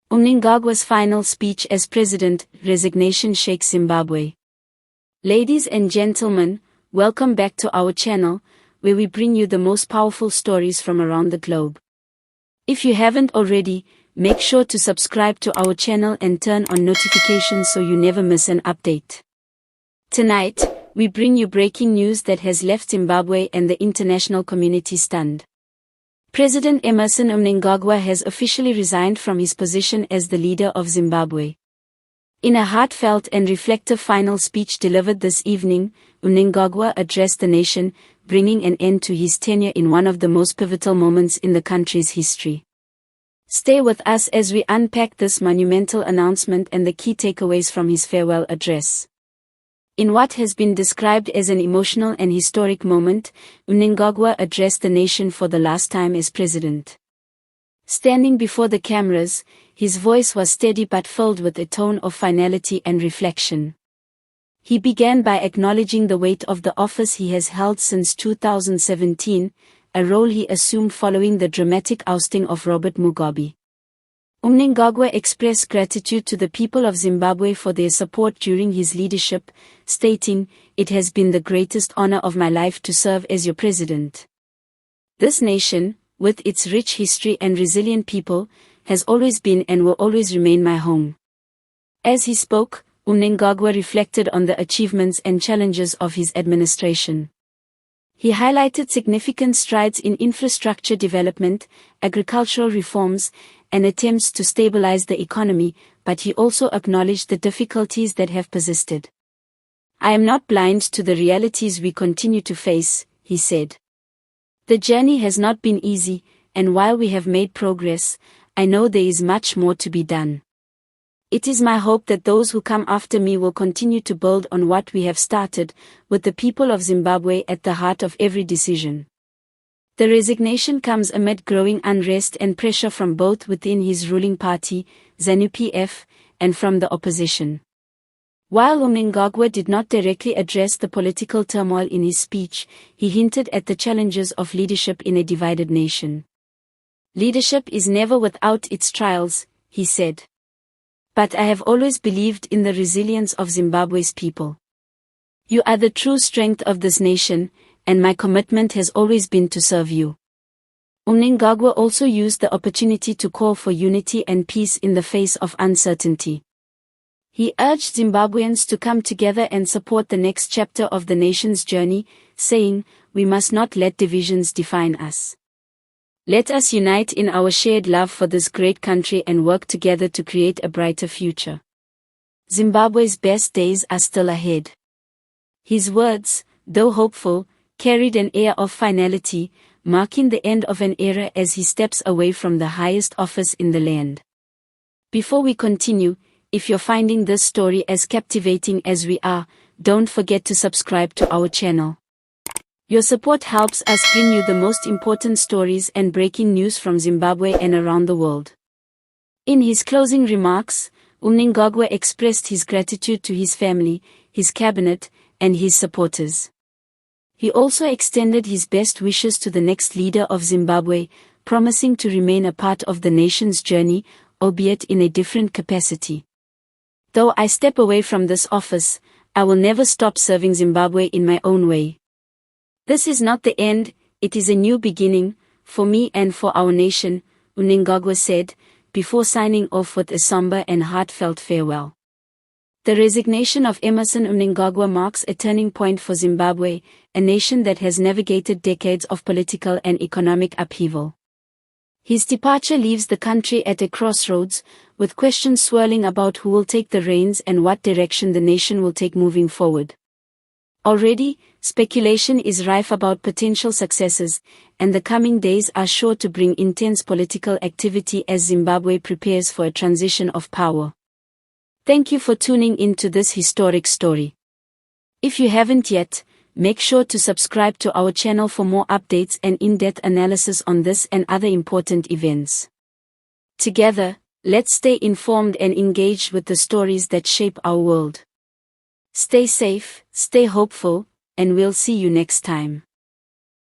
Mnangagwa's final speech as president, resignation shakes Zimbabwe. Ladies and gentlemen, welcome back to our channel, where we bring you the most powerful stories from around the globe. If you haven't already, make sure to subscribe to our channel and turn on notifications so you never miss an update. Tonight, we bring you breaking news that has left Zimbabwe and the international community stunned. President Emmerson Mnangagwa has officially resigned from his position as the leader of Zimbabwe. In a heartfelt and reflective final speech delivered this evening, Mnangagwa addressed the nation, bringing an end to his tenure in one of the most pivotal moments in the country's history. Stay with us as we unpack this monumental announcement and the key takeaways from his farewell address. In what has been described as an emotional and historic moment, Mnangagwa addressed the nation for the last time as president. Standing before the cameras, his voice was steady but filled with a tone of finality and reflection. He began by acknowledging the weight of the office he has held since 2017, a role he assumed following the dramatic ousting of Robert Mugabe. Mnangagwa expressed gratitude to the people of Zimbabwe for their support during his leadership, stating, "It has been the greatest honor of my life to serve as your president. This nation, with its rich history and resilient people, has always been and will always remain my home." As he spoke, Mnangagwa reflected on the achievements and challenges of his administration. He highlighted significant strides in infrastructure development, agricultural reforms, and attempts to stabilize the economy, but he also acknowledged the difficulties that have persisted. "I am not blind to the realities we continue to face," he said. "The journey has not been easy, and while we have made progress, I know there is much more to be done. It is my hope that those who come after me will continue to build on what we have started, with the people of Zimbabwe at the heart of every decision." The resignation comes amid growing unrest and pressure from both within his ruling party, ZANU-PF, and from the opposition. While Mnangagwa did not directly address the political turmoil in his speech, he hinted at the challenges of leadership in a divided nation. "Leadership is never without its trials," he said. "But I have always believed in the resilience of Zimbabwe's people. You are the true strength of this nation, and my commitment has always been to serve you." Mnangagwa also used the opportunity to call for unity and peace in the face of uncertainty. He urged Zimbabweans to come together and support the next chapter of the nation's journey, saying, "We must not let divisions define us. Let us unite in our shared love for this great country and work together to create a brighter future. Zimbabwe's best days are still ahead." His words, though hopeful, carried an air of finality, marking the end of an era as he steps away from the highest office in the land. Before we continue, if you're finding this story as captivating as we are, don't forget to subscribe to our channel. Your support helps us bring you the most important stories and breaking news from Zimbabwe and around the world. In his closing remarks, Mnangagwa expressed his gratitude to his family, his cabinet, and his supporters. He also extended his best wishes to the next leader of Zimbabwe, promising to remain a part of the nation's journey, albeit in a different capacity. "Though I step away from this office, I will never stop serving Zimbabwe in my own way. This is not the end, it is a new beginning, for me and for our nation," Mnangagwa said, before signing off with a somber and heartfelt farewell. The resignation of Emmerson Mnangagwa marks a turning point for Zimbabwe, a nation that has navigated decades of political and economic upheaval. His departure leaves the country at a crossroads, with questions swirling about who will take the reins and what direction the nation will take moving forward. Already, speculation is rife about potential successors, and the coming days are sure to bring intense political activity as Zimbabwe prepares for a transition of power. Thank you for tuning in to this historic story. If you haven't yet, make sure to subscribe to our channel for more updates and in-depth analysis on this and other important events. Together, let's stay informed and engaged with the stories that shape our world. Stay safe, stay hopeful, and we'll see you next time.